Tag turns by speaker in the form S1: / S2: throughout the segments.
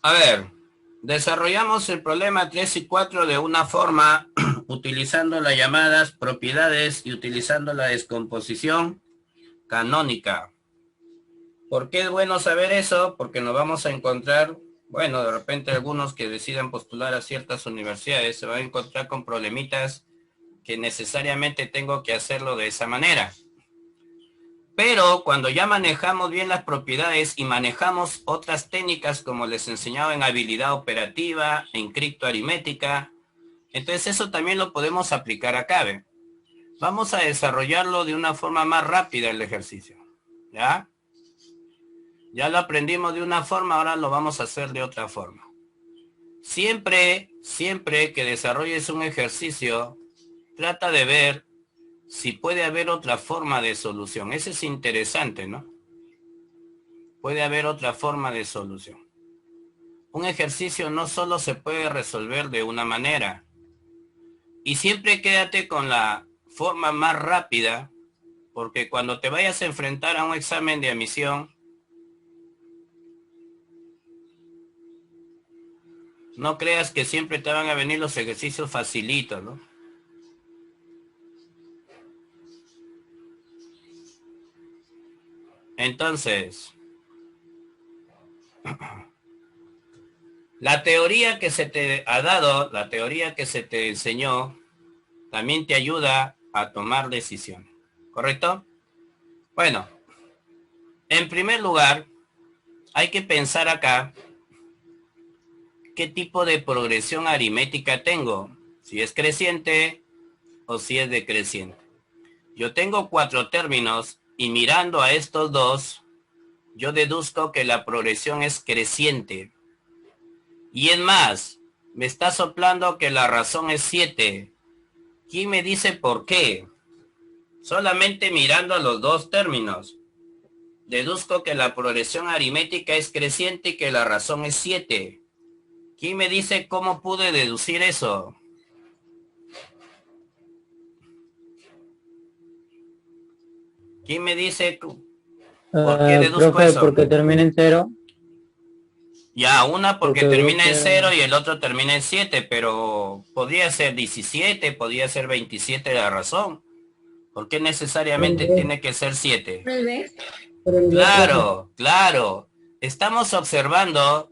S1: A ver, desarrollamos el problema 3 y 4 de una forma utilizando las llamadas propiedades y utilizando la descomposición canónica. ¿Por qué es bueno saber eso? Porque nos vamos a encontrar, bueno, de repente algunos que decidan postular a ciertas universidades se van a encontrar con problemitas que necesariamente tengo que hacerlo de esa manera. Pero cuando ya manejamos bien las propiedades y manejamos otras técnicas como les enseñaba en habilidad operativa, en criptoaritmética, entonces eso también lo podemos aplicar acá, ¿ve? Vamos a desarrollarlo de una forma más rápida el ejercicio, ¿ya? Ya lo aprendimos de una forma, ahora lo vamos a hacer de otra forma. Siempre que desarrolles un ejercicio, trata de ver si puede haber otra forma de solución. Eso es interesante, ¿no? Puede haber otra forma de solución. Un ejercicio no solo se puede resolver de una manera. Y siempre quédate con la forma más rápida, porque cuando te vayas a enfrentar a un examen de admisión, no creas que siempre te van a venir los ejercicios facilitos, ¿no? Entonces, la teoría que se te ha dado, la teoría que se te enseñó, también te ayuda a tomar decisiones, ¿correcto? Bueno, en primer lugar, hay que pensar acá qué tipo de progresión aritmética tengo, si es creciente o si es decreciente. Yo tengo 4 términos y mirando a estos dos, yo deduzco que la progresión es creciente. Y es más, me está soplando que la razón es 7. ¿Quién me dice por qué? Solamente mirando a los dos términos, deduzco que la progresión aritmética es creciente y que la razón es 7. ¿Quién me dice cómo pude deducir eso? ¿Quién me dice por qué deduzco
S2: Profe,
S1: eso?
S2: porque termina en cero,
S1: Ya, una porque
S2: porque
S1: termina en 0
S2: bloque
S1: y el otro termina en 7, pero podría ser 17, podría ser 27 la razón. ¿Por qué necesariamente tiene que ser 7?
S2: profe.
S1: Claro, claro. Estamos observando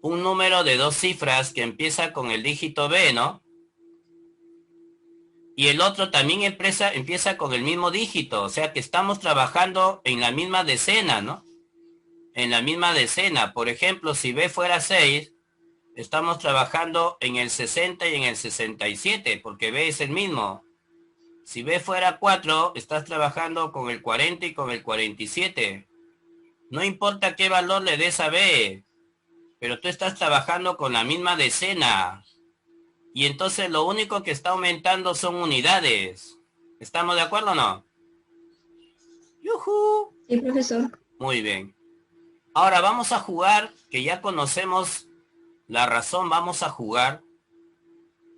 S1: un número de 2 cifras que empieza con el dígito B, ¿no? Y el otro también empieza con el mismo dígito, o sea que estamos trabajando en la misma decena, ¿no? En la misma decena. Por ejemplo, si B fuera 6, estamos trabajando en el 60 y en el 67, porque B es el mismo. Si B fuera 4, estás trabajando con el 40 y con el 47. No importa qué valor le des a B, pero tú estás trabajando con la misma decena. Y entonces lo único que está aumentando son unidades. ¿Estamos de acuerdo o no? ¡Yujú!
S3: Sí, profesor.
S1: Muy bien. Ahora vamos a jugar, que ya conocemos la razón, vamos a jugar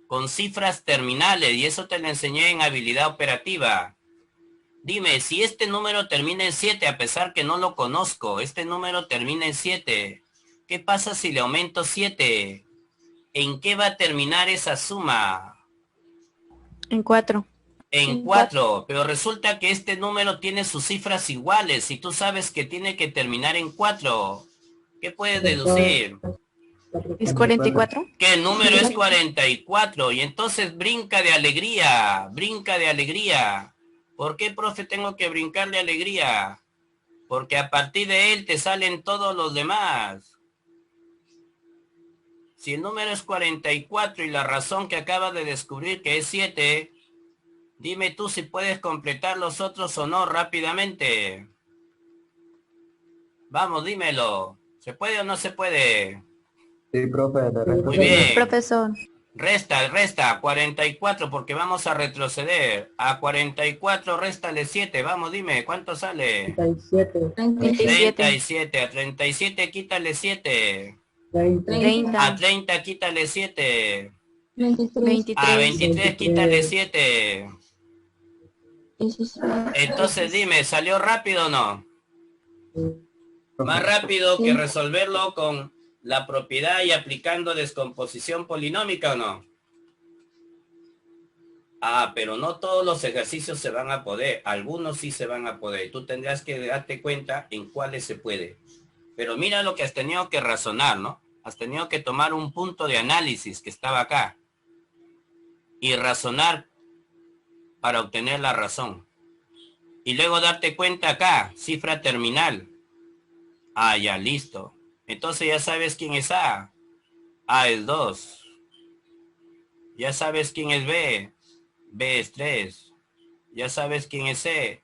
S1: con cifras terminales y eso te lo enseñé en habilidad operativa. Dime, si este número termina en 7, a pesar que no lo conozco, este número termina en 7, ¿qué pasa si le aumento 7? ¿En qué va a terminar esa suma?
S4: En 4.
S1: En
S4: En 4.
S1: 4, pero resulta que este número tiene sus cifras iguales y tú sabes que tiene que terminar en 4. ¿Qué puedes deducir?
S4: ¿Es 44?
S1: Que el número es 44 y entonces brinca de alegría, brinca de alegría. ¿Por qué, profe, tengo que brincar de alegría? Porque a partir de él te salen todos los demás. Si el número es 44 y la razón que acabas de descubrir que es 7, dime tú si puedes completar los otros o no rápidamente. Vamos, dímelo. ¿Se puede o no se puede?
S2: Sí, profe,
S1: Muy
S4: Sí,
S1: bien.
S4: profesor.
S1: Resta 44 porque vamos a retroceder. A 44 réstale 7. Vamos, dime, ¿cuánto sale?
S4: 27.
S1: 37. A 37 quítale 7. A
S4: 30.
S1: 30 quítale 7. A
S4: 23.
S1: 23 quítale 7. Entonces dime, ¿salió rápido o no? Más rápido que
S4: Sí.
S1: resolverlo con la propiedad y aplicando descomposición polinómica, ¿o no? Ah, pero no todos los ejercicios se van a poder. Algunos sí se van a poder. Tú tendrás que darte cuenta en cuáles se puede. Pero mira lo que has tenido que razonar, ¿no? Has tenido que tomar un punto de análisis que estaba acá y razonar para obtener la razón. Y luego darte cuenta acá, cifra terminal. Ah, ya, listo. Entonces ya sabes quién es A. A es 2. Ya sabes quién es B. B es 3. Ya sabes quién es C.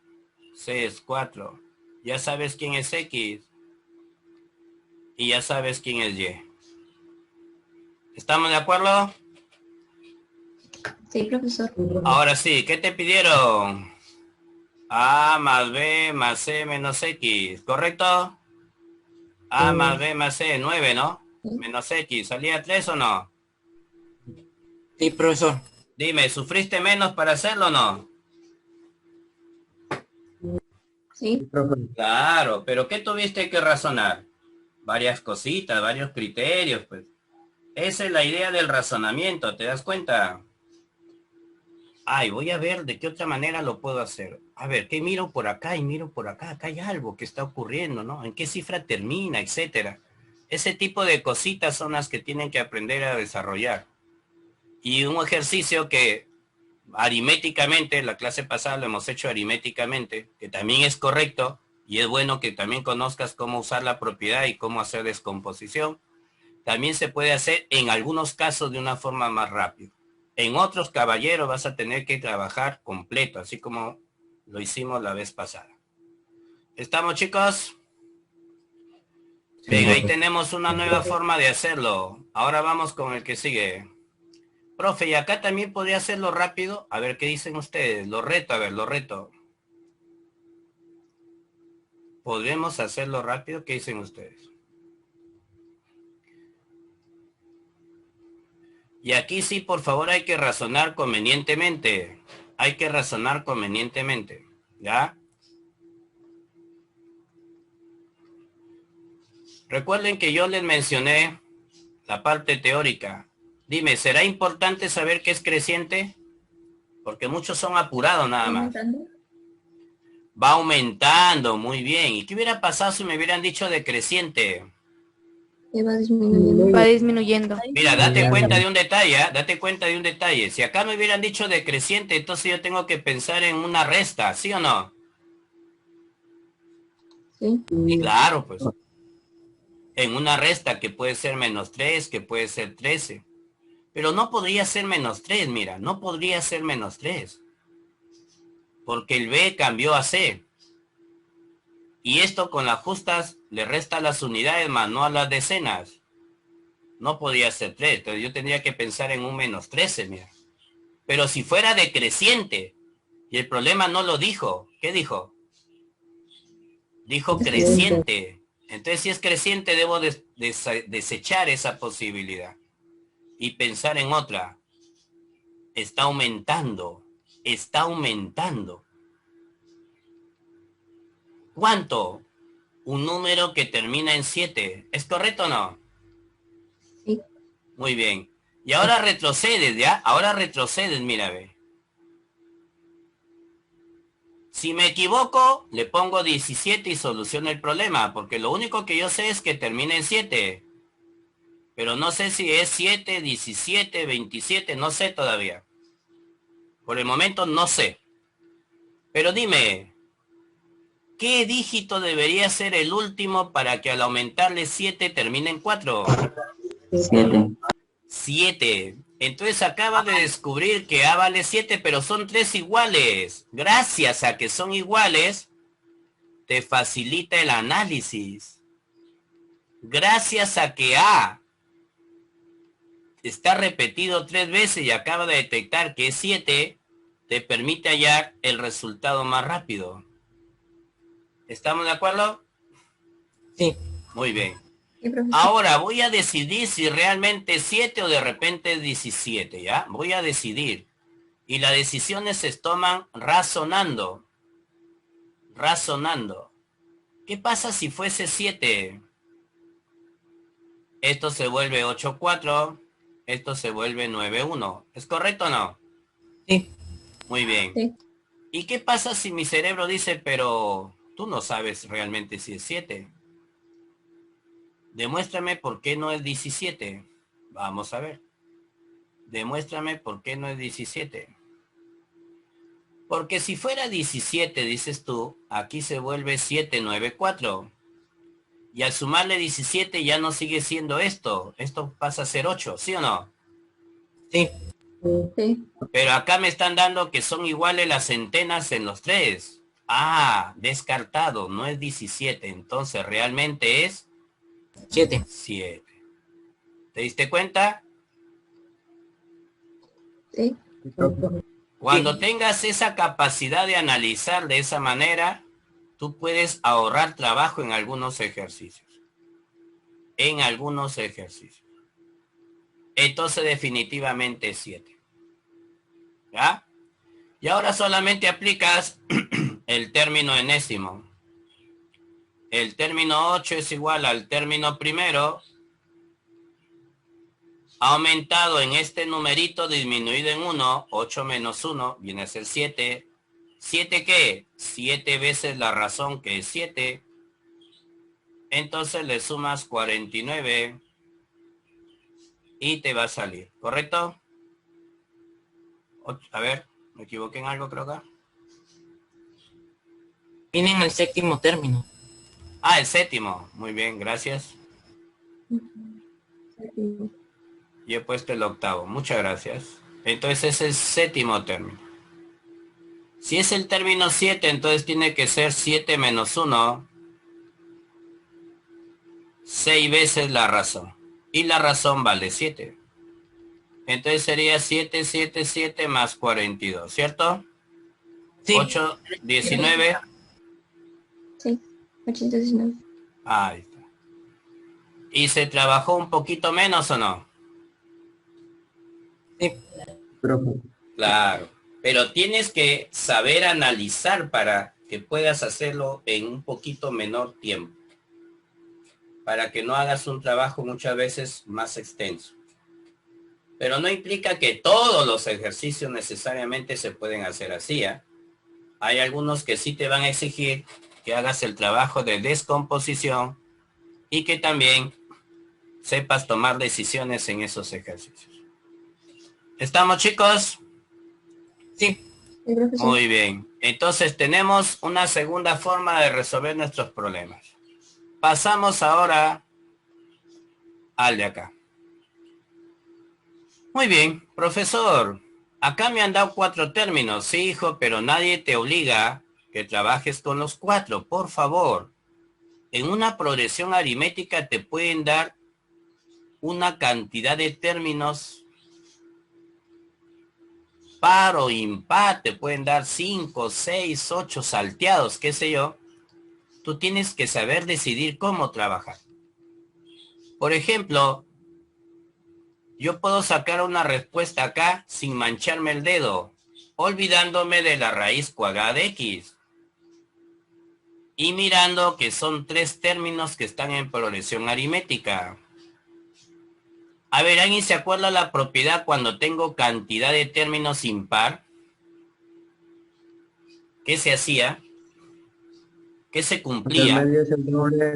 S1: C es 4. Ya sabes quién es X. Y ya sabes quién es Y. ¿Estamos de acuerdo?
S4: Sí, profesor.
S1: Ahora sí, ¿qué te pidieron? A más B más C menos X, ¿correcto? A más B más C, 9, ¿no? Menos X, ¿salía 3 o no?
S3: Sí, profesor.
S1: Dime, ¿sufriste menos para hacerlo o no?
S4: Sí.
S2: profe.
S1: Claro, pero ¿qué tuviste que razonar? Varias cositas, varios criterios, pues. Esa es la idea del razonamiento, ¿te das cuenta? Ay, voy a ver de qué otra manera lo puedo hacer. A ver, ¿qué miro por acá y miro por acá? Acá hay algo que está ocurriendo, ¿no? ¿En qué cifra termina, etcétera? Ese tipo de cositas son las que tienen que aprender a desarrollar. Y un ejercicio que aritméticamente, la clase pasada lo hemos hecho aritméticamente, que también es correcto, y es bueno que también conozcas cómo usar la propiedad y cómo hacer descomposición. También se puede hacer en algunos casos de una forma más rápida. En otros, caballeros, vas a tener que trabajar completo, así como lo hicimos la vez pasada. ¿Estamos, chicos? Bien, ahí tenemos una nueva forma de hacerlo. Ahora vamos con el que sigue. Profe, y acá también podría hacerlo rápido. A ver, ¿qué dicen ustedes? Lo reto, a ver, lo reto. ¿Podremos hacerlo rápido? ¿Qué dicen ustedes? Y aquí sí, por favor, hay que razonar convenientemente. Hay que razonar convenientemente. ¿Ya? Recuerden que yo les mencioné la parte teórica. Dime, ¿será importante saber qué es creciente? Porque muchos son apurados nada más. Va aumentando, muy bien. ¿Y qué hubiera pasado si me hubieran dicho decreciente?
S4: Va disminuyendo. Va disminuyendo.
S1: Mira, date cuenta de un detalle, ¿eh? Date cuenta de un detalle. Si acá me hubieran dicho decreciente, entonces yo tengo que pensar en una resta, ¿sí o no?
S4: Sí.
S1: Claro, pues. En una resta que puede ser -3, que puede ser 13. Pero no podría ser -3, mira, no podría ser -3. Porque el B cambió a C. Y esto con las justas le resta las unidades más no a las decenas. No podría ser 3, entonces yo tendría que pensar en un -13, mira. Pero si fuera decreciente, y el problema no lo dijo, ¿qué dijo? Dijo creciente. Entonces si es creciente debo desechar esa posibilidad y pensar en otra. Está aumentando, está aumentando. ¿Cuánto? Un número que termina en 7. ¿Es correcto o no?
S4: Sí.
S1: Muy bien. Y ahora retrocedes, ¿ya? Ahora retrocedes, mira, ve. Si me equivoco, le pongo 17 y soluciono el problema, porque lo único que yo sé es que termina en 7. Pero no sé si es 7, 17, 27, no sé todavía. Por el momento no sé. Pero dime, ¿qué dígito debería ser el último para que al aumentarle 7 termine en 4?
S2: 7.
S1: 7. Entonces acabas de descubrir que A vale 7, pero son 3 iguales. Gracias a que son iguales, te facilita el análisis. Gracias a que A está repetido 3 veces y acaba de detectar que es 7, te permite hallar el resultado más rápido. ¿Estamos de acuerdo?
S3: Sí.
S1: Muy bien.
S4: Sí, profesor.
S1: Ahora voy a decidir si realmente es 7 o de repente es 17, ¿ya? Voy a decidir. Y las decisiones se toman razonando. Razonando. ¿Qué pasa si fuese 7? Esto se vuelve 8,4. Esto se vuelve 9,1. ¿Es correcto o no?
S3: Sí.
S1: Muy bien.
S4: Sí.
S1: ¿Y qué pasa si mi cerebro dice, pero tú no sabes realmente si es 7? Demuéstrame por qué no es 17. Vamos a ver. Demuéstrame por qué no es 17. Porque si fuera 17, dices tú, aquí se vuelve 794. Y al sumarle 17 ya no sigue siendo esto. Esto pasa a ser 8, ¿sí o no?
S3: Sí.
S4: Sí.
S1: Pero acá me están dando que son iguales las centenas en los 3. Ah, descartado, no es 17. Entonces realmente es
S3: 7.
S1: 7. ¿Te diste cuenta?
S4: Sí.
S1: Cuando tengas esa capacidad de analizar de esa manera, tú puedes ahorrar trabajo en algunos ejercicios. En algunos ejercicios. Entonces definitivamente es 7. ¿Ya? Y ahora solamente aplicas el término enésimo. El término 8 es igual al término primero aumentado en este numerito disminuido en 1. 8 menos 1 viene a ser 7. ¿7 qué? 7 veces la razón, que es 7. Entonces le sumas 49 y te va a salir, ¿correcto? A ver, me equivoqué en algo creo acá.
S3: Viene en el séptimo término.
S1: Ah, el séptimo. Muy bien, gracias.
S4: Sí.
S1: Y he puesto el octavo. Muchas gracias. Entonces es el séptimo término. Si es el término 7, entonces tiene que ser 7 menos 1. 6 veces la razón. Y la razón vale 7. Entonces sería 7, 7, 7 más 42, ¿cierto?
S3: Sí.
S1: 8, 19.
S4: Sí. 819.
S1: Ahí está. ¿Y se trabajó un poquito menos o no?
S3: Sí.
S1: Claro. Pero tienes que saber analizar para que puedas hacerlo en un poquito menor tiempo. Para que no hagas un trabajo muchas veces más extenso. Pero no implica que todos los ejercicios necesariamente se pueden hacer así, ¿eh? Hay algunos que sí te van a exigir que hagas el trabajo de descomposición y que también sepas tomar decisiones en esos ejercicios. ¿Estamos, chicos?
S3: Sí.
S4: Sí, profesor.
S1: Muy bien. Entonces tenemos una segunda forma de resolver nuestros problemas. Pasamos ahora al de acá. Muy bien, profesor. Acá me han dado 4 términos, sí, hijo, pero nadie te obliga que trabajes con los 4, por favor. En una progresión aritmética te pueden dar una cantidad de términos par o impar, te pueden dar 5, 6, 8 salteados, qué sé yo. Tú tienes que saber decidir cómo trabajar. Por ejemplo, yo puedo sacar una respuesta acá sin mancharme el dedo, olvidándome de la raíz cuadrada de x. Y mirando que son 3 términos que están en progresión aritmética. A ver, ¿alguien se acuerda la propiedad cuando tengo cantidad de términos impar? ¿Qué se hacía? ¿Qué se cumplía?
S2: Es el doble.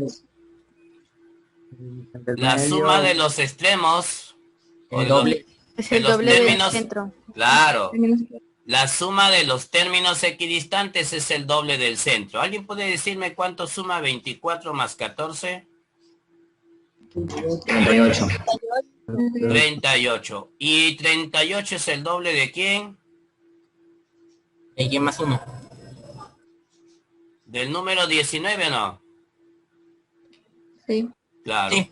S1: La suma de los extremos o
S3: El
S1: de los,
S3: doble.
S4: Es
S1: de
S4: el
S1: los
S4: doble del
S1: términos.
S4: centro.
S1: Claro. La suma de los términos equidistantes es el doble del centro. ¿Alguien puede decirme cuánto suma 24 más 14?
S2: 38.
S1: 38. ¿Y 38 es el doble de quién?
S3: Y más 1.
S1: ¿Del número 19 o no?
S4: Sí.
S1: Claro.
S3: Sí.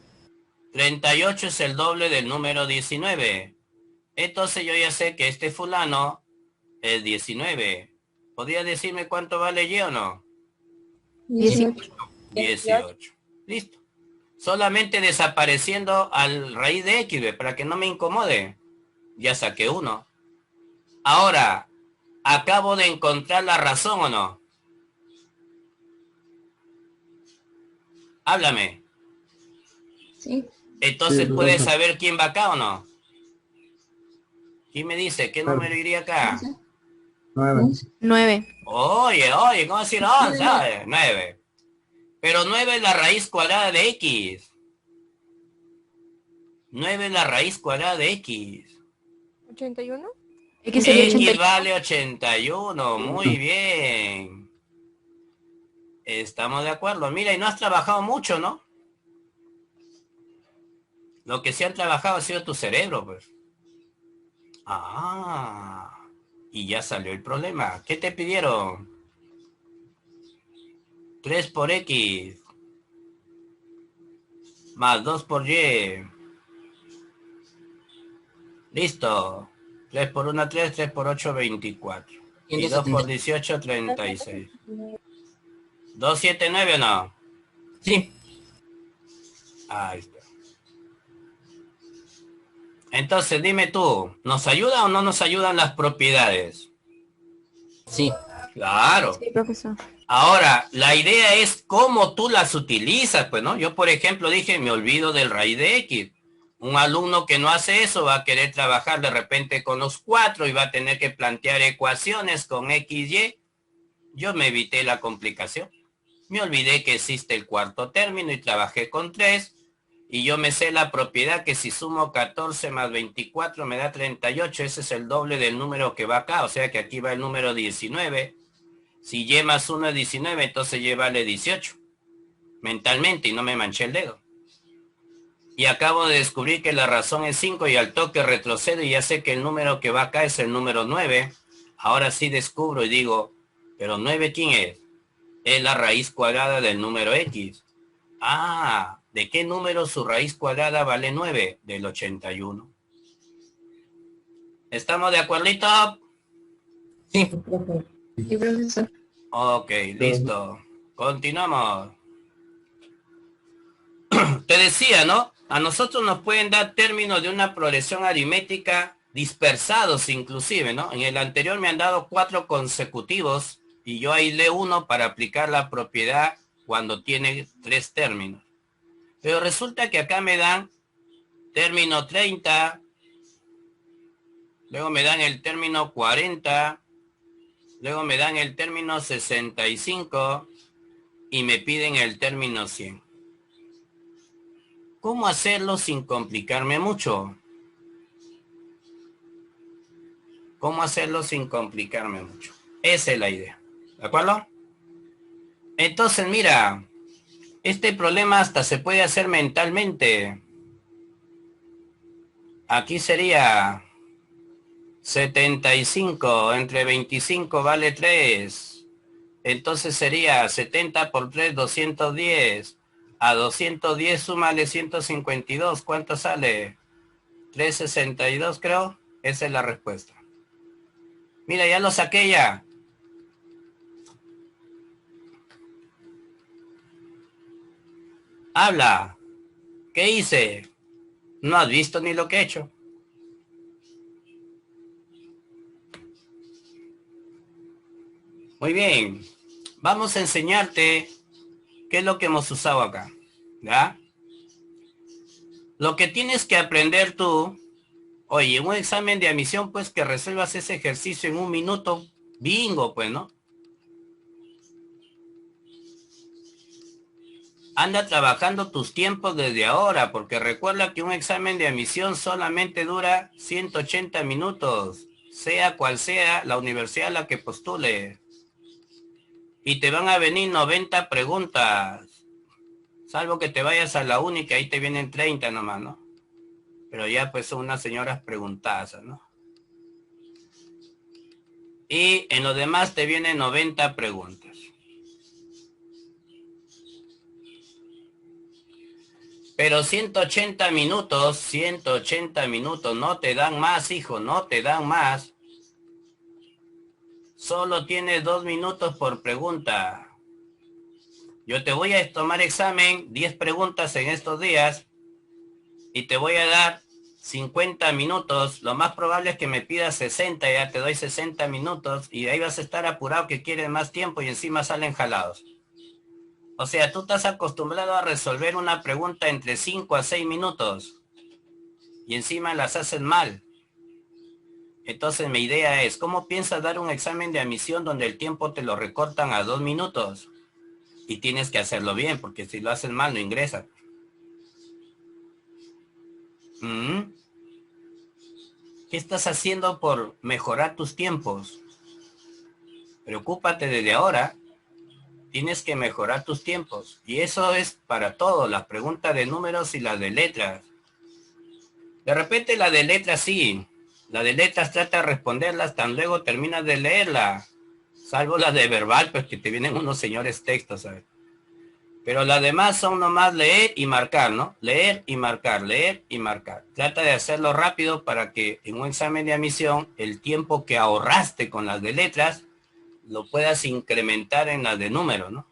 S1: 38 es el doble del número 19. Entonces yo ya sé que este fulano es 19. ¿Podría decirme cuánto vale Y o no?
S4: 18.
S1: 18. Listo. Solamente desapareciendo al raíz de X, ¿ve? Para que no me incomode. Ya saqué 1. Ahora, acabo de encontrar la razón o no. Háblame.
S4: Sí.
S1: Entonces,
S2: Sí,
S1: ¿puedes
S2: profesor.
S1: saber quién va acá o no? ¿Quién me dice? ¿Qué
S2: Claro.
S1: número iría acá?
S2: 9.
S4: 11.
S5: 9.
S1: Oye, ¿cómo decir 11?
S4: 9.
S1: 9. Pero 9 es la raíz cuadrada de X. 9 es la raíz cuadrada de X.
S5: 81.
S4: X sería
S1: X
S4: 81.
S1: vale 81. Muy bien. Estamos de acuerdo. Mira, y no has trabajado mucho, ¿no? Lo que sí han trabajado ha sido tu cerebro, pues. Ah. Y ya salió el problema. ¿Qué te pidieron? 3 por X. Más 2 por Y. Listo. 3 por 1, 3, 3 por 8, 24. Y 2 por
S3: 170.
S1: 18, 36. 279 o no.
S3: Sí,
S1: Ahí está. Entonces dime tú, ¿nos ayuda o no nos ayudan las propiedades?
S3: sí.
S1: Claro.
S4: Sí, profesor.
S1: Ahora, la idea es cómo tú las utilizas, pues, ¿no? Yo, por ejemplo, dije, me olvido del raíz de X. Un alumno que no hace eso va a querer trabajar de repente con los 4 y va a tener que plantear ecuaciones con X, Y. Yo me evité la complicación. Me olvidé que existe el cuarto término y trabajé con 3. Y yo me sé la propiedad que si sumo 14 más 24 me da 38. Ese es el doble del número que va acá. O sea que aquí va el número 19. Si Y más 1 es 19, entonces Y vale 18. Mentalmente, y no me manché el dedo. Y acabo de descubrir que la razón es 5 y al toque retrocedo y ya sé que el número que va acá es el número 9. Ahora sí descubro y digo, ¿pero 9 quién es? Es la raíz cuadrada del número X. Ah, ¿de qué número su raíz cuadrada vale 9? Del 81. ¿Estamos de acuerdito?
S3: Sí,
S4: Sí, profesor.
S1: Ok, listo. Continuamos. Te decía, ¿no? A nosotros nos pueden dar términos de una progresión aritmética dispersados inclusive, ¿no? En el anterior me han dado 4 consecutivos y yo aislé uno para aplicar la propiedad cuando tiene 3 términos. Pero resulta que acá me dan término 30, luego me dan el término 40, luego me dan el término 65 y me piden el término 100. ¿Cómo hacerlo sin complicarme mucho? ¿Cómo hacerlo sin complicarme mucho? Esa es la idea. ¿De acuerdo? Entonces, mira, este problema hasta se puede hacer mentalmente. Aquí sería 75 entre 25 vale 3. Entonces sería 70 por 3, 210. A 210 súmale 152. ¿Cuánto sale? 362 creo. Esa es la respuesta. Mira, ya lo saqué ya. Habla. ¿Qué hice? No has visto ni lo que he hecho. Muy bien. Vamos a enseñarte qué es lo que hemos usado acá. ¿Ya? Lo que tienes que aprender tú, oye, en un examen de admisión, pues que resuelvas ese ejercicio en 1 minuto. Bingo, pues, ¿no? Anda trabajando tus tiempos desde ahora, porque recuerda que un examen de admisión solamente dura 180 minutos, sea cual sea la universidad a la que postule. Y te van a venir 90 preguntas, salvo que te vayas a la única, ahí te vienen 30 nomás, ¿no? Pero ya pues son unas señoras preguntadas, ¿no? Y en lo demás te vienen 90 preguntas. Pero 180 minutos, no te dan más, hijo, no te dan más. Solo tienes 2 minutos por pregunta. Yo te voy a tomar examen, 10 preguntas en estos días, y te voy a dar 50 minutos. Lo más probable es que me pidas 60, ya te doy 60 minutos, y ahí vas a estar apurado que quieres más tiempo y encima salen jalados. O sea, tú estás acostumbrado a resolver una pregunta entre 5 a 6 minutos y encima las haces mal. Entonces mi idea es, ¿cómo piensas dar un examen de admisión donde el tiempo te lo recortan a 2 minutos? Y tienes que hacerlo bien, porque si lo haces mal no ingresas. ¿Qué estás haciendo por mejorar tus tiempos? Preocúpate desde ahora. Tienes que mejorar tus tiempos. Y eso es para todo, las preguntas de números y las de letras. De repente la de letras sí. La de letras trata de responderlas, tan luego terminas de leerla. Salvo la de verbal, pues que te vienen unos señores textos, ¿sabes? Pero las demás son nomás leer y marcar, ¿no? Leer y marcar, leer y marcar. Trata de hacerlo rápido para que en un examen de admisión el tiempo que ahorraste con las de letras lo puedas incrementar en las de números, ¿no?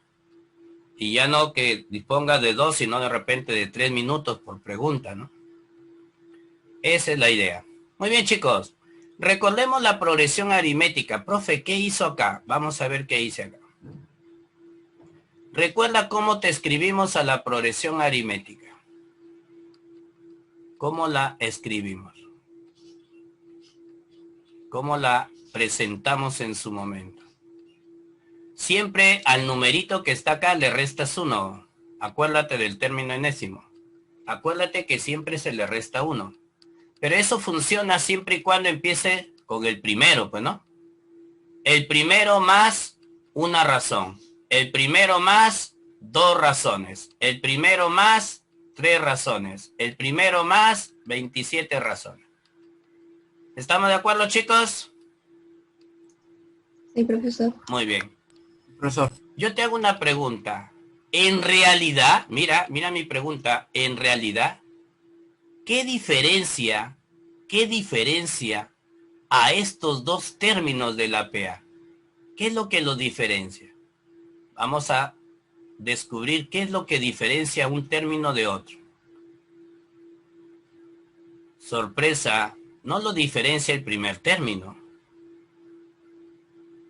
S1: Y ya no que dispongas de 2, sino de repente de 3 minutos por pregunta, ¿no? Esa es la idea. Muy bien, chicos. Recordemos la progresión aritmética. Profe, ¿qué hizo acá? Vamos a ver qué hice acá. Recuerda cómo te escribimos a la progresión aritmética. ¿Cómo la escribimos? ¿Cómo la presentamos en su momento? Siempre al numerito que está acá le restas 1. Acuérdate del término enésimo. Acuérdate que siempre se le resta 1. Pero eso funciona siempre y cuando empiece con el primero, pues, ¿no? El primero más una razón. El primero más 2 razones. El primero más 3 razones. El primero más 27 razones. ¿Estamos de acuerdo, chicos?
S4: Sí, profesor.
S1: Muy bien.
S3: Profesor.
S1: Yo te hago una pregunta. En realidad, mira mi pregunta. En realidad, ¿qué diferencia a estos dos términos de la PA? ¿Qué es lo que los diferencia? Vamos a descubrir qué es lo que diferencia un término de otro. Sorpresa, no lo diferencia el primer término.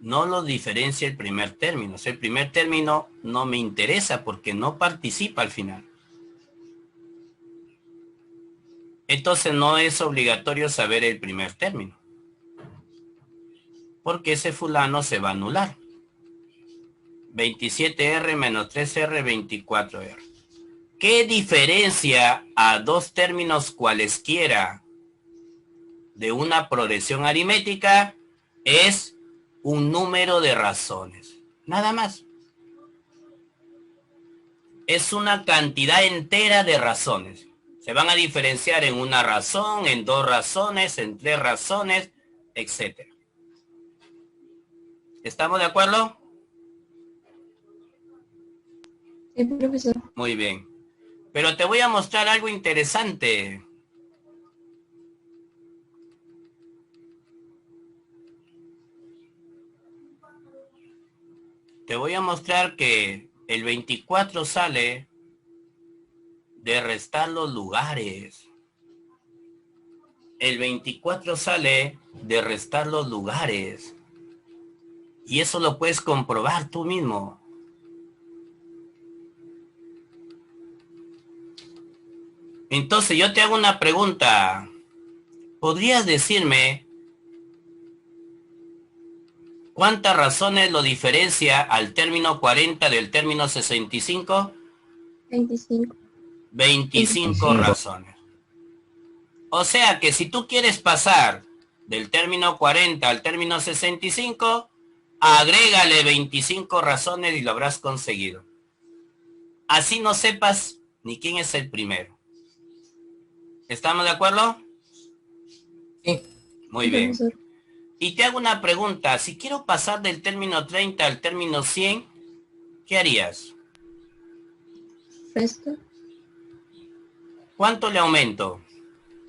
S1: No lo diferencia el primer término. O sea, el primer término no me interesa porque no participa al final. Entonces no es obligatorio saber el primer término. Porque ese fulano se va a anular. 27R menos 3R, 24R. ¿Qué diferencia a dos términos cualesquiera de una progresión aritmética? Es un número de razones. Nada más. Es una cantidad entera de razones. Se van a diferenciar en una razón, en 2 razones, en 3 razones, etc. ¿Estamos de acuerdo?
S4: Sí, profesor.
S1: Muy bien. Pero te voy a mostrar algo interesante. Te voy a mostrar que el 24 sale de restar los lugares. El 24 sale de restar los lugares. Y eso lo puedes comprobar tú mismo. Entonces yo te hago una pregunta. ¿Podrías decirme cuántas razones lo diferencia al término 40 del término 65?
S4: 25.
S1: 25 razones. O sea que si tú quieres pasar del término 40 al término 65, agrégale 25 razones y lo habrás conseguido. Así no sepas ni quién es el primero. ¿Estamos de acuerdo?
S3: Sí.
S1: Muy
S4: Sí,
S1: bien.
S4: profesor.
S1: Y te hago una pregunta. Si quiero pasar del término 30 al término 100, ¿qué harías?
S4: Resto.
S1: ¿Cuánto le aumento?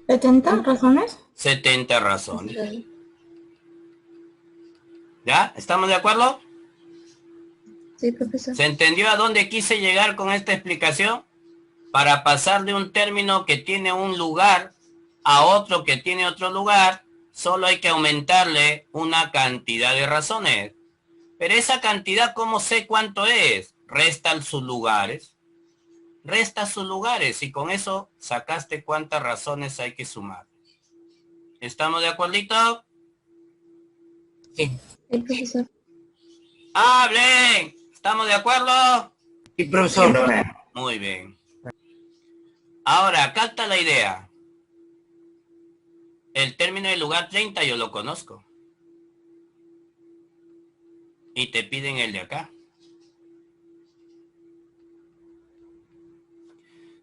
S5: ¿70 razones?
S1: 70 razones.
S4: Sí,
S1: ¿Ya? ¿Estamos de acuerdo?
S4: profesor.
S1: ¿Se entendió a dónde quise llegar con esta explicación? Para pasar de un término que tiene un lugar a otro que tiene otro lugar, solo hay que aumentarle una cantidad de razones. Pero esa cantidad, ¿cómo sé cuánto es? resta sus lugares. Resta sus lugares y con eso sacaste cuántas razones hay que sumar. ¿Estamos de acuerdito?
S3: Sí.
S4: Sí, profesor.
S1: ¡Hablen! ¿Estamos de acuerdo?
S3: Sí,
S2: Sí,
S3: profesor.
S2: profe.
S1: Muy bien. Ahora, capta la idea. El término del lugar 30 yo lo conozco. Y te piden el de acá.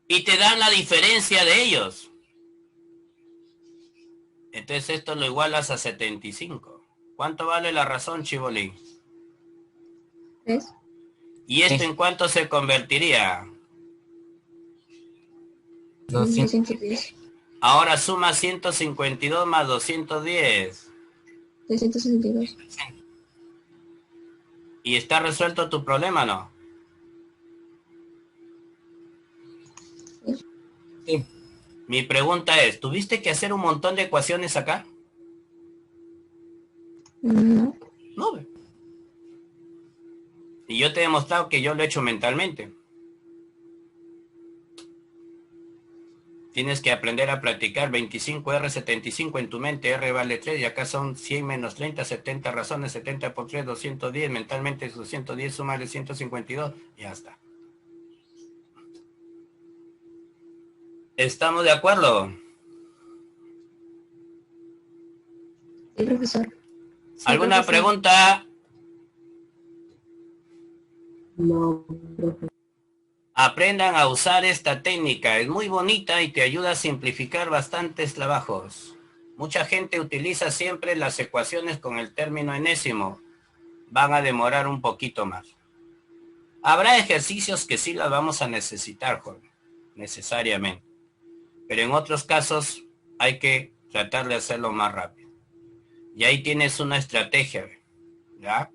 S1: Y te dan la diferencia de ellos. Entonces esto lo igualas a 75. ¿Cuánto vale la razón, Chibolín?
S4: 3.
S1: ¿Y esto
S3: Sí.
S1: en cuánto se convertiría?
S4: 210.
S1: Ahora suma 152 más 210.
S4: 362.
S1: ¿Y está resuelto tu problema, no?
S3: Sí.
S1: Mi pregunta es, ¿tuviste que hacer un montón de ecuaciones acá?
S4: No.
S1: No. Y yo te he demostrado que yo lo he hecho mentalmente. Tienes que aprender a practicar 25R75 en tu mente, R vale 3 y acá son 100 menos 30, 70 razones, 70 por 3, 210, mentalmente 210 sumarle 152, y ya está. ¿Estamos de acuerdo?
S4: Sí, profesor. Sí,
S1: ¿Alguna
S4: profesor.
S1: pregunta?
S2: No, profe.
S1: Aprendan a usar esta técnica, es muy bonita y te ayuda a simplificar bastantes trabajos. Mucha gente utiliza siempre las ecuaciones con el término enésimo. Van a demorar un poquito más. Habrá ejercicios que sí las vamos a necesitar, joven, necesariamente. Pero en otros casos hay que tratar de hacerlo más rápido. Y ahí tienes una estrategia, ¿ya?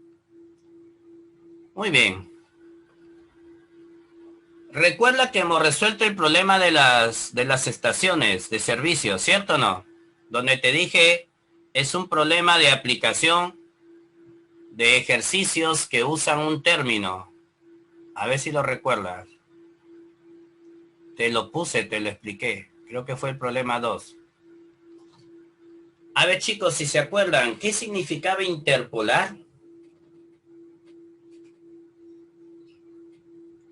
S1: Muy bien. Recuerda que hemos resuelto el problema de las estaciones de servicio, ¿cierto o no? Donde te dije, es un problema de aplicación de ejercicios que usan un término. A ver si lo recuerdas. Te lo puse, te lo expliqué. Creo que fue el problema 2. A ver, chicos, si se acuerdan, ¿qué significaba interpolar?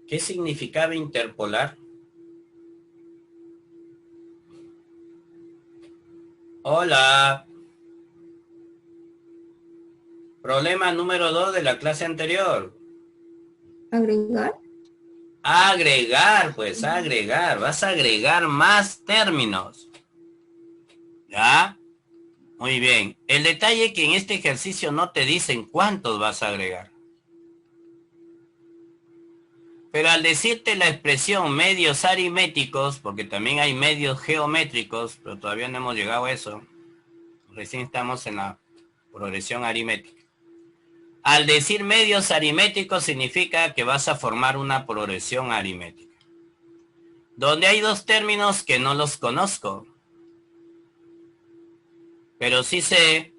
S1: ¿Qué significaba interpolar? Hola. Problema número 2 de la clase anterior.
S4: Agregar.
S1: Agregar, pues agregar. Vas a agregar más términos. ¿Ya? Muy bien. El detalle es que en este ejercicio no te dicen cuántos vas a agregar. Pero al decirte la expresión medios aritméticos, porque también hay medios geométricos, pero todavía no hemos llegado a eso. Recién estamos en la progresión aritmética. Al decir medios aritméticos significa que vas a formar una progresión aritmética. Donde hay dos términos que no los conozco. Pero sí sé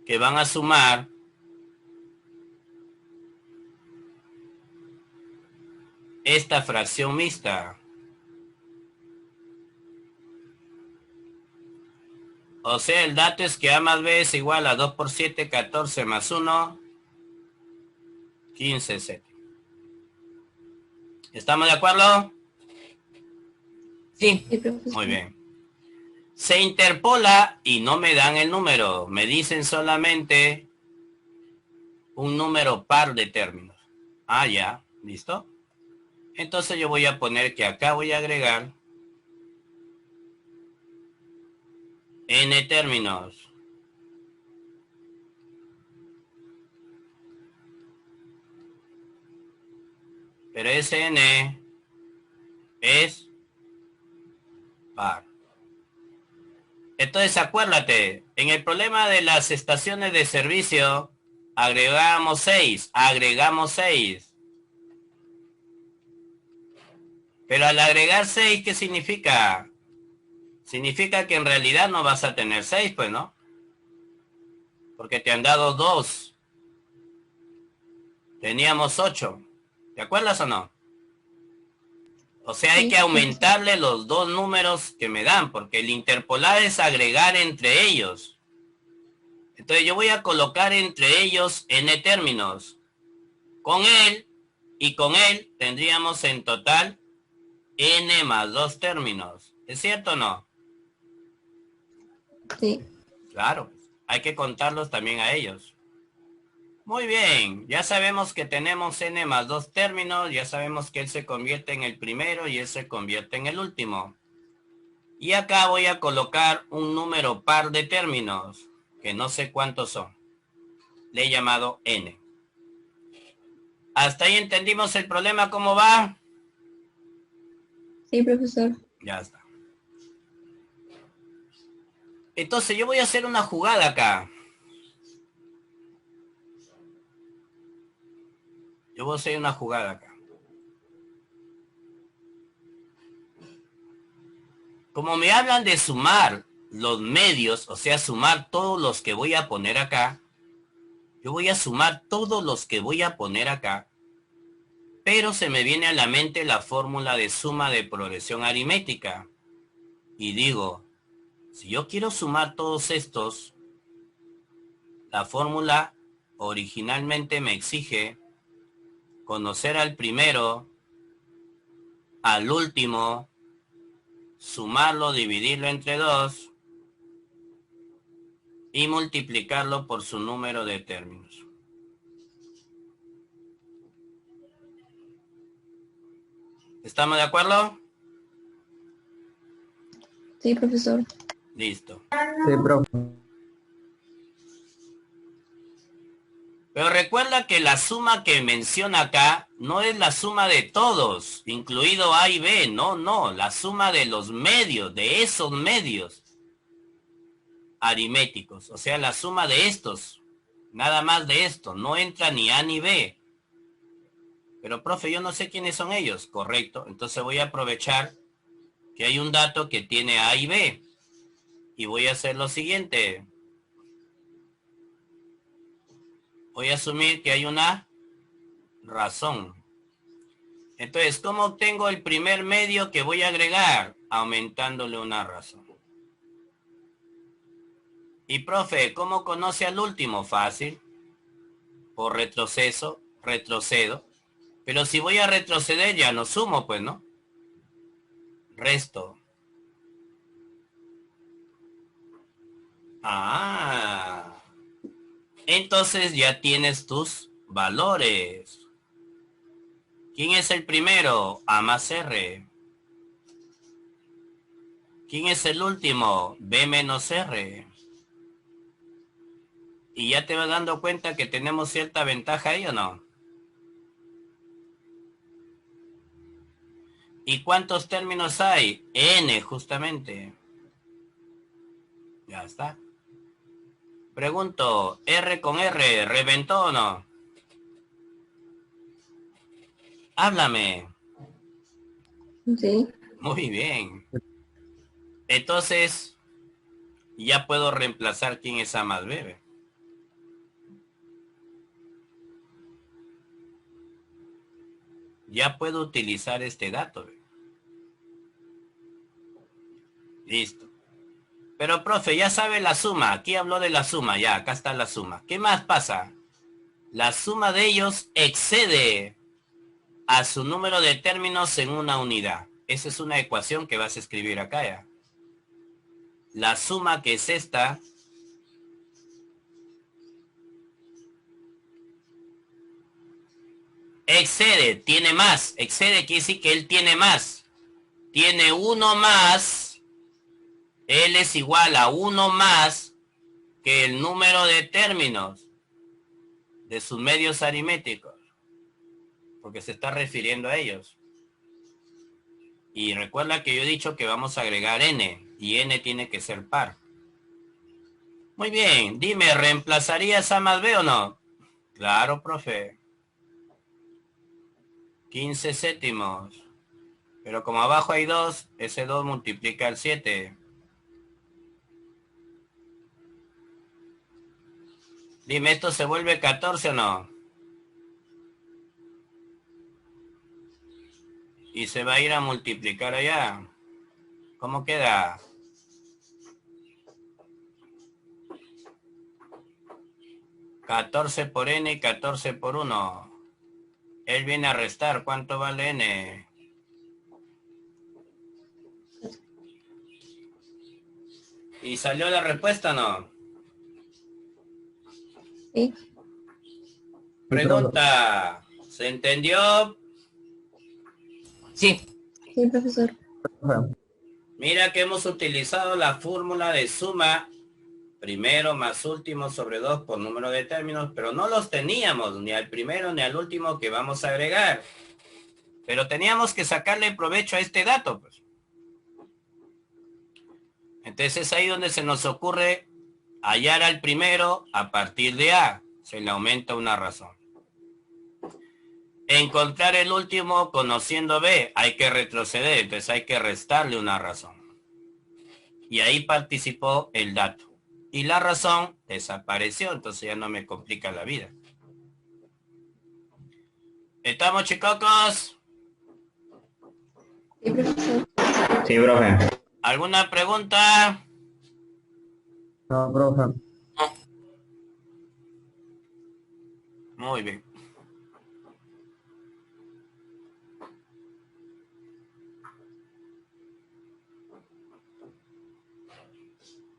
S1: que van a sumar esta fracción mixta. O sea, el dato es que A más B es igual a 2 por 7, 14 más 1, 15 séptimo. ¿Estamos de acuerdo?
S3: Sí.
S4: Sí, profesor.
S1: Muy bien. Se interpola y no me dan el número. Me dicen solamente un número par de términos. Ah, ya. ¿Listo? Entonces yo voy a poner que acá voy a agregar n términos. Pero ese n es par. Entonces acuérdate, en el problema de las estaciones de servicio, agregamos 6. Pero al agregar 6, ¿qué significa? Significa que en realidad no vas a tener 6, pues, ¿no? Porque te han dado 2. Teníamos 8. ¿Te acuerdas o no? O sea, hay
S4: Sí,
S1: que aumentarle los dos números que me dan, porque el interpolar es agregar entre ellos. Entonces yo voy a colocar entre ellos n términos. Con él y con él tendríamos en total n más 2 términos. ¿Es cierto o no?
S4: sí.
S1: Claro, hay que contarlos también a ellos. Muy bien, ya sabemos que tenemos n más 2 términos, ya sabemos que él se convierte en el primero y él se convierte en el último. Y acá voy a colocar un número par de términos, que no sé cuántos son. Le he llamado n. ¿Hasta ahí entendimos el problema cómo va?
S4: Sí, profesor.
S1: Ya está. Entonces yo voy a hacer una jugada acá. Yo voy a hacer una jugada acá. Como me hablan de sumar los medios, o sea, sumar todos los que voy a poner acá, yo voy a sumar todos los que voy a poner acá, pero se me viene a la mente la fórmula de suma de progresión aritmética. Y digo, si yo quiero sumar todos estos, la fórmula originalmente me exige conocer al primero, al último, sumarlo, dividirlo entre 2 y multiplicarlo por su número de términos. ¿Estamos de acuerdo?
S4: Sí, profesor.
S1: Listo.
S2: Sí, profe.
S1: Pero recuerda que la suma que menciona acá no es la suma de todos, incluido A y B, no, la suma de los medios, de esos medios aritméticos, o sea, la suma de estos, nada más de esto, no entra ni A ni B. Pero profe, yo no sé quiénes son ellos, correcto, entonces voy a aprovechar que hay un dato que tiene A y B, y voy a hacer lo siguiente. Voy a asumir que hay una razón. Entonces, ¿cómo obtengo el primer medio que voy a agregar? Aumentándole una razón. Y profe, ¿cómo conoce al último? Fácil. Por retrocedo. Pero si voy a retroceder ya no sumo, pues, ¿no? Resto. Ah. Entonces ya tienes tus valores. ¿Quién es el primero? A más R. ¿Quién es el último? B menos R. Y ya te vas dando cuenta que tenemos cierta ventaja ahí, ¿o no? ¿Y cuántos términos hay? N, justamente. Ya está. Pregunto, R con R, ¿reventó o no? Háblame.
S4: Sí.
S1: Muy bien. Entonces, ya puedo reemplazar quién es A más B. Ya puedo utilizar este dato. Listo. Pero, profe, ya sabe la suma. Aquí habló de la suma. Ya, acá está la suma. ¿Qué más pasa? La suma de ellos excede a su número de términos en una unidad. Esa es una ecuación que vas a escribir acá ya. La suma que es esta excede, tiene más. Excede quiere decir que él tiene más. Tiene uno más. Él es igual a uno más que el número de términos de sus medios aritméticos. Porque se está refiriendo a ellos. Y recuerda que yo he dicho que vamos a agregar n. Y n tiene que ser par. Muy bien. Dime, ¿reemplazarías A más B o no? Claro, profe. 15 séptimos. Pero como abajo hay 2, ese 2 multiplica el 7. Dime, ¿esto se vuelve 14 o no? Y se va a ir a multiplicar allá. ¿Cómo queda? ¿14 por n y 14 por 1? Él viene a restar. ¿Cuánto vale n? ¿Y salió la respuesta o no?
S4: Sí.
S1: Pregunta. ¿Se entendió?
S3: Sí.
S4: Sí, profesor.
S1: Mira que hemos utilizado la fórmula de suma primero más último sobre 2 por número de términos, pero no los teníamos ni al primero ni al último que vamos a agregar. Pero teníamos que sacarle provecho a este dato, pues. Entonces es ahí donde se nos ocurre hallar al primero a partir de A. Se le aumenta una razón. Encontrar el último conociendo B. Hay que retroceder, entonces hay que restarle una razón. Y ahí participó el dato. Y la razón desapareció, entonces ya no me complica la vida. ¿Estamos, chicos?
S4: Sí, profesor.
S6: Sí, profe.
S1: ¿Alguna pregunta?
S6: No, profe.
S1: Muy bien.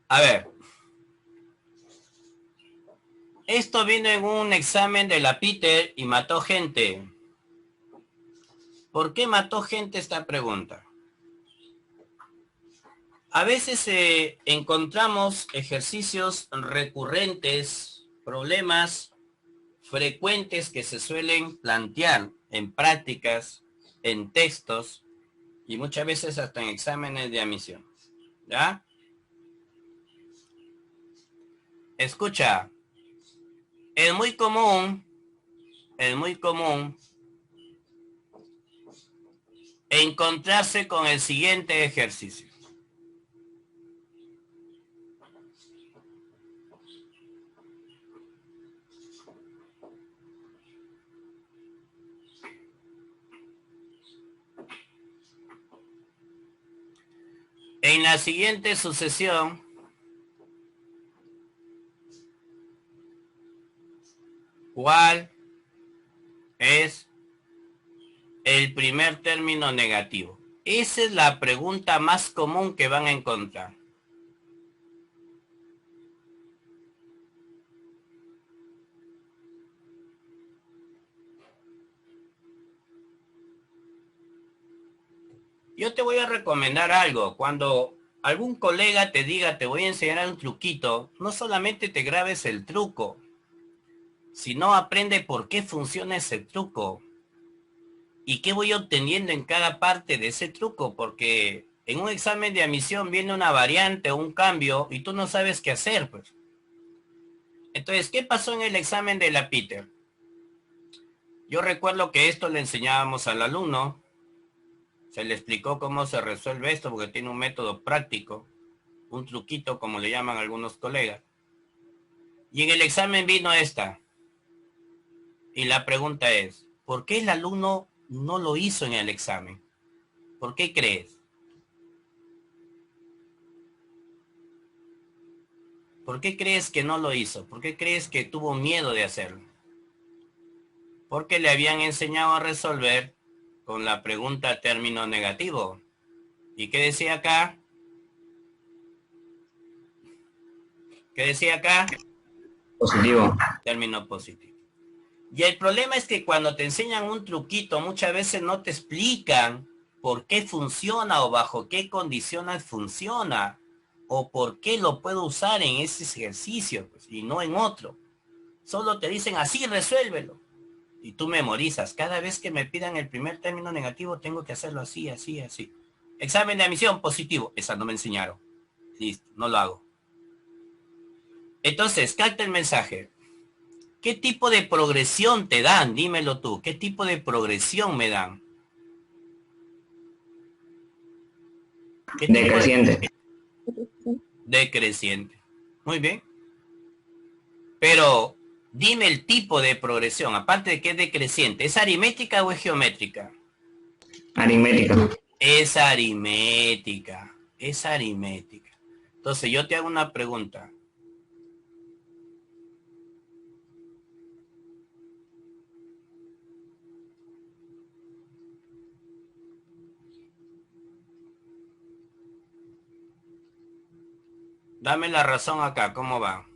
S1: A ver. Esto vino en un examen de la Peter y mató gente. ¿Por qué mató gente esta pregunta? A veces encontramos ejercicios recurrentes, problemas frecuentes que se suelen plantear en prácticas, en textos y muchas veces hasta en exámenes de admisión. ¿Ya? Escucha, es muy común encontrarse con el siguiente ejercicio. En la siguiente sucesión, ¿cuál es el primer término negativo? Esa es la pregunta más común que van a encontrar. Yo te voy a recomendar algo. Cuando algún colega te diga, te voy a enseñar un truquito, no solamente te grabes el truco, sino aprende por qué funciona ese truco y qué voy obteniendo en cada parte de ese truco, porque en un examen de admisión viene una variante o un cambio y tú no sabes qué hacer, pues. Entonces, ¿qué pasó en el examen de la Peter? Yo recuerdo que esto le enseñábamos al alumno, se le explicó cómo se resuelve esto porque tiene un método práctico, un truquito como le llaman algunos colegas. Y en el examen vino esta. Y la pregunta es, ¿por qué el alumno no lo hizo en el examen? ¿Por qué crees? ¿Por qué crees que no lo hizo? ¿Por qué crees que tuvo miedo de hacerlo? Porque le habían enseñado a resolver con la pregunta término negativo. ¿Y qué decía acá? ¿Qué decía acá?
S6: Positivo.
S1: Término positivo. Y el problema es que cuando te enseñan un truquito, muchas veces no te explican por qué funciona o bajo qué condiciones funciona o por qué lo puedo usar en ese ejercicio, pues, y no en otro. Solo te dicen así, resuélvelo. Y tú memorizas. Cada vez que me pidan el primer término negativo, tengo que hacerlo así, así, así. Examen de admisión positivo. Esa no me enseñaron. Listo, no lo hago. Entonces, capta el mensaje. ¿Qué tipo de progresión te dan? Dímelo tú. ¿Qué tipo de progresión me dan? ¿Qué tipo
S6: Decreciente.
S1: Decreciente. Muy bien. Pero dime el tipo de progresión, aparte de que es decreciente. ¿Es aritmética o es geométrica?
S6: Aritmética.
S1: Es aritmética. Es aritmética. Entonces yo te hago una pregunta. Dame la razón acá, ¿cómo va?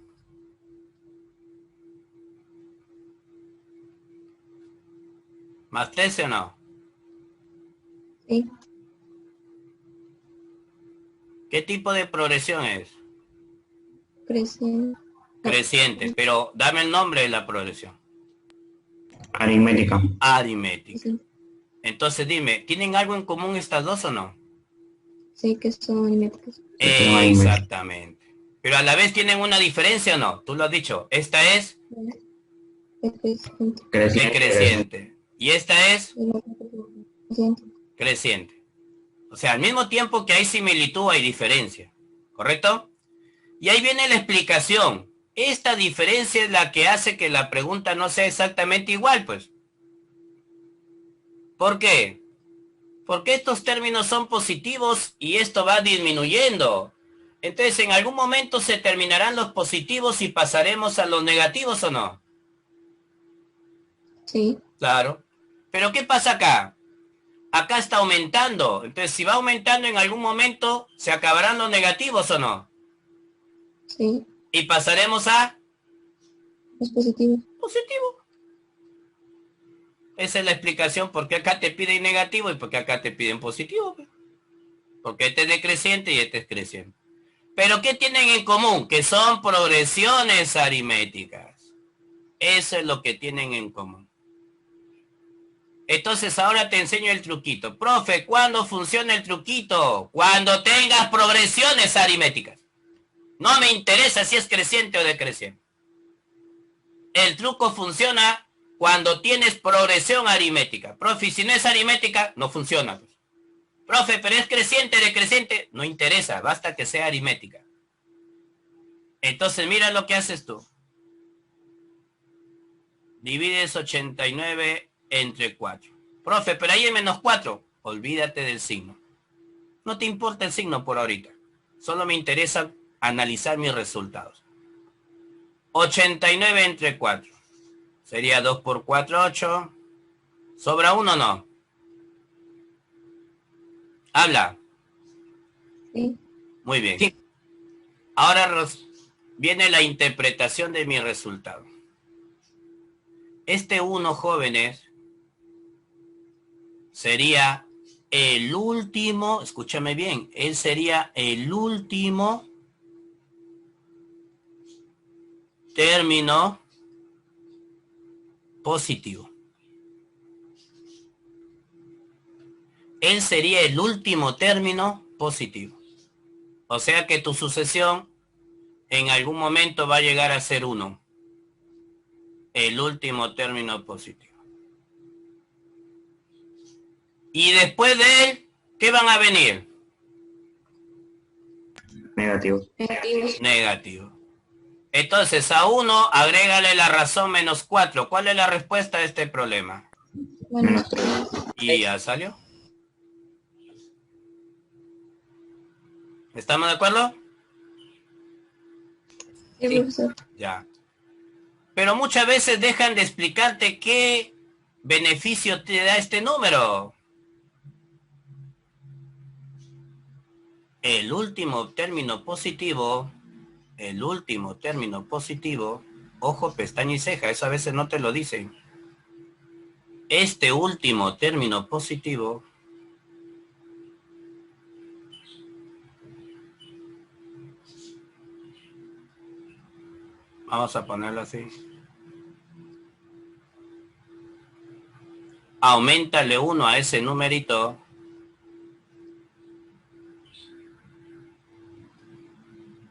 S1: ¿Más 13 o no?
S4: Sí.
S1: ¿Qué tipo de progresión es?
S4: Creciente.
S1: Creciente, pero dame el nombre de la progresión.
S6: Aritmética.
S1: Aritmética.
S4: Sí,
S1: Entonces dime, ¿tienen algo en común estas dos o no?
S4: sí, que son aritméticas.
S1: Exactamente. Pero a la vez tienen una diferencia o no. Tú lo has dicho. Esta es
S4: Decreciente.
S1: decreciente. Y esta es
S4: Y la otra es creciente.
S1: creciente. O sea, al mismo tiempo que hay similitud, hay diferencia. ¿Correcto? Y ahí viene la explicación. Esta diferencia es la que hace que la pregunta no sea exactamente igual, pues. ¿Por qué? Porque estos términos son positivos y esto va disminuyendo. Entonces, en algún momento se terminarán los positivos y pasaremos a los negativos, ¿o no?
S4: Sí,
S1: Claro. Pero ¿qué pasa acá? Acá está aumentando. Entonces, si va aumentando en algún momento, ¿se acabarán los negativos o no?
S4: sí,
S1: Y pasaremos a
S4: es positivo.
S1: positivo. Esa es la explicación por qué acá te piden negativo y por qué acá te piden positivo. Porque este es decreciente y este es creciente. Pero ¿qué tienen en común? Que son progresiones aritméticas. Eso es lo que tienen en común. Entonces ahora te enseño el truquito. Profe, ¿cuándo funciona el truquito? Cuando tengas progresiones aritméticas. No me interesa si es creciente o decreciente. El truco funciona cuando tienes progresión aritmética. Profe, si no es aritmética, no funciona. Profe, pero es creciente, decreciente. No interesa, basta que sea aritmética. Entonces mira lo que haces tú. Divides 89 entre 4. Profe, pero ahí hay menos 4. Olvídate del signo. No te importa el signo por ahorita. Solo me interesa analizar mis resultados. 89 entre 4. Sería 2 por 4, 8. ¿Sobra 1 o no? Habla.
S4: Sí,
S1: Muy bien.
S3: Sí.
S1: Ahora viene la interpretación de mi resultado. Este 1, jóvenes, sería el último, escúchame bien, él sería el último término positivo. Él sería el último término positivo. O sea que tu sucesión en algún momento va a llegar a ser 1. El último término positivo. Y después de él, ¿qué van a venir?
S6: Negativo.
S4: negativos.
S1: Negativo. Entonces a 1 agrégale la razón menos 4. ¿Cuál es la respuesta a este problema?
S4: Menos 3.
S1: Y ya salió. ¿Estamos de acuerdo?
S4: Sí, profesor.
S1: Ya. Pero muchas veces dejan de explicarte qué beneficio te da este número. El último término positivo, ojo, pestaña y ceja, eso a veces no te lo dicen. Este último término positivo vamos a ponerlo así. Auméntale 1 a ese numerito.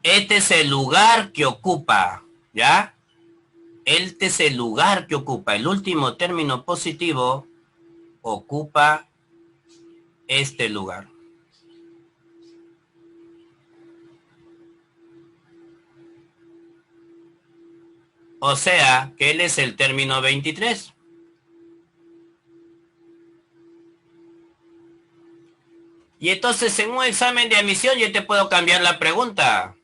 S1: Este es el lugar que ocupa, ¿ya? Este es el lugar que ocupa. El último término positivo ocupa este lugar. O sea, que él es el término 23. Y entonces en un examen de admisión yo te puedo cambiar la pregunta.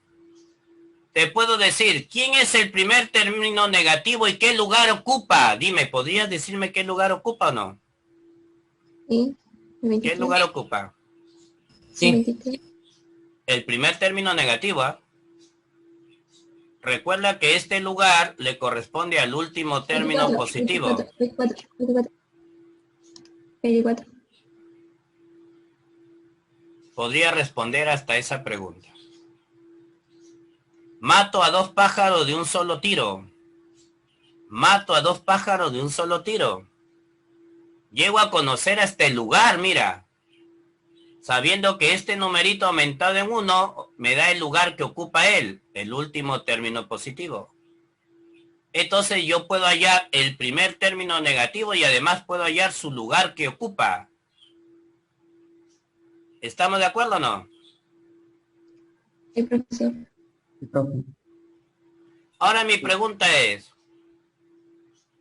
S1: Te puedo decir, ¿quién es el primer término negativo y qué lugar ocupa? Dime, ¿podrías decirme qué lugar ocupa o no?
S4: Sí. El
S1: ¿Qué
S4: 23.
S1: lugar ocupa?
S4: El
S3: Sí.
S4: 23.
S1: El primer término negativo, ¿ah? Recuerda que este lugar le corresponde al último término
S4: 24.
S1: positivo.
S4: 24. 24. 24.
S1: Podría responder hasta esa pregunta. Mato a 2 pájaros de un solo tiro. Mato a 2 pájaros de un solo tiro. Llego a conocer hasta el lugar, mira. Sabiendo que este numerito aumentado en 1 me da el lugar que ocupa él, el último término positivo. Entonces yo puedo hallar el primer término negativo y además puedo hallar su lugar que ocupa. ¿Estamos de acuerdo o no?
S4: El profesor.
S3: Sí, profe.
S1: Ahora mi pregunta es,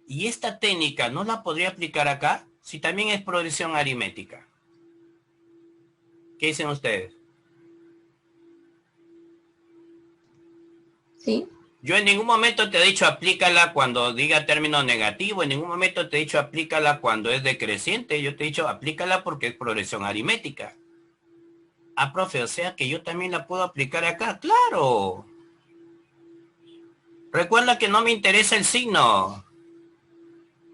S1: ¿y esta técnica no la podría aplicar acá? Si también es progresión aritmética. ¿Qué dicen ustedes?
S4: Sí.
S1: Yo en ningún momento te he dicho aplícala cuando diga término negativo, en ningún momento te he dicho aplícala cuando es decreciente, yo te he dicho aplícala porque es progresión aritmética. Ah, profe, o sea que yo también la puedo aplicar acá, claro. Recuerda que no me interesa el signo,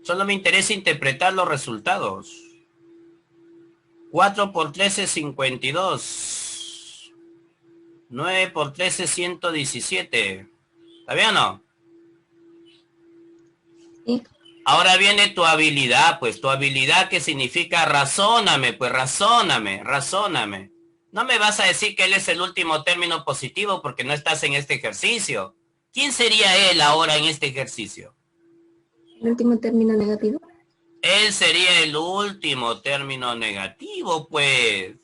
S1: solo me interesa interpretar los resultados. 4 por 13 es 52. 9 por 13 es 117. ¿Está bien o no?
S4: Sí.
S1: Ahora viene tu habilidad, pues tu habilidad que significa razóname, pues razóname. No me vas a decir que él es el último término positivo porque no estás en este ejercicio. ¿Quién sería él ahora en este ejercicio?
S4: El último término negativo.
S1: Él sería el último término negativo, pues.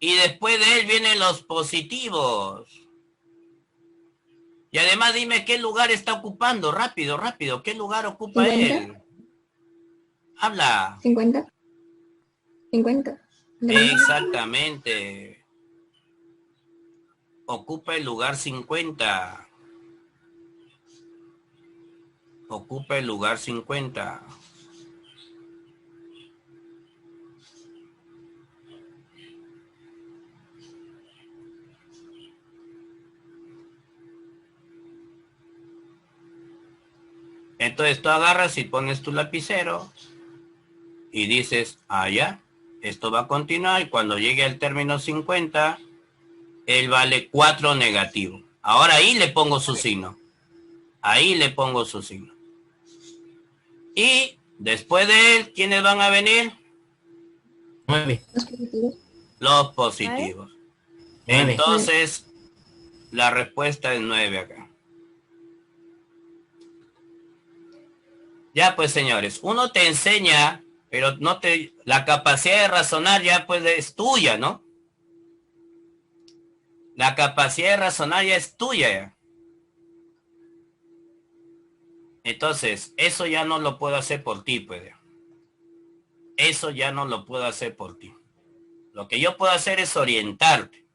S1: Y después de él vienen los positivos. Y además dime qué lugar está ocupando, rápido, ¿qué lugar ocupa
S4: 50.
S1: él? Habla.
S4: 50. 50.
S1: Exactamente. Ocupa el lugar 50. Ocupa el lugar 50. Entonces tú agarras y pones tu lapicero y dices, ya, esto va a continuar y cuando llegue al término 50, él vale 4 negativo. Ahora ahí le pongo su signo. Ahí le pongo su signo. Y después de él, ¿quiénes van a venir?
S3: 9.
S4: Los positivos.
S1: Los positivos.
S3: 9.
S1: Entonces, la respuesta es 9 acá. Ya pues, señores, uno te enseña, pero no te... La capacidad de razonar ya pues es tuya, ¿no? La capacidad de razonar ya es tuya ya. Entonces, eso ya no lo puedo hacer por ti, pues. Eso ya no lo puedo hacer por ti. Lo que yo puedo hacer es orientarte,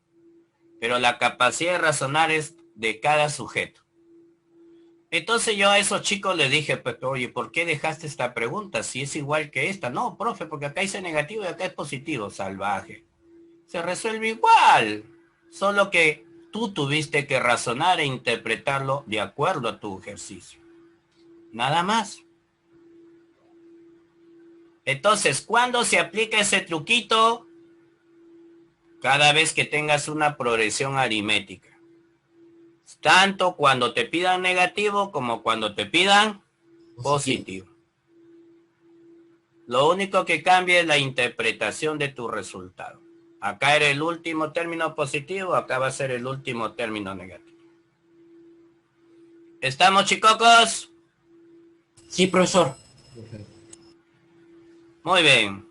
S1: pero la capacidad de razonar es de cada sujeto. Entonces yo a esos chicos les dije, pues, oye, ¿por qué dejaste esta pregunta si es igual que esta? No, profe, porque acá dice negativo y acá es positivo. Salvaje. Se resuelve igual, solo que tú tuviste que razonar e interpretarlo de acuerdo a tu ejercicio. Nada más. Entonces, ¿cuándo se aplica ese truquito? Cada vez que tengas una progresión aritmética. Tanto cuando te pidan negativo como cuando te pidan positivo. Lo único que cambia es la interpretación de tu resultado. Acá era el último término positivo, acá va a ser el último término negativo. ¿Estamos, chicocos?
S3: Sí, profesor.
S1: Muy bien.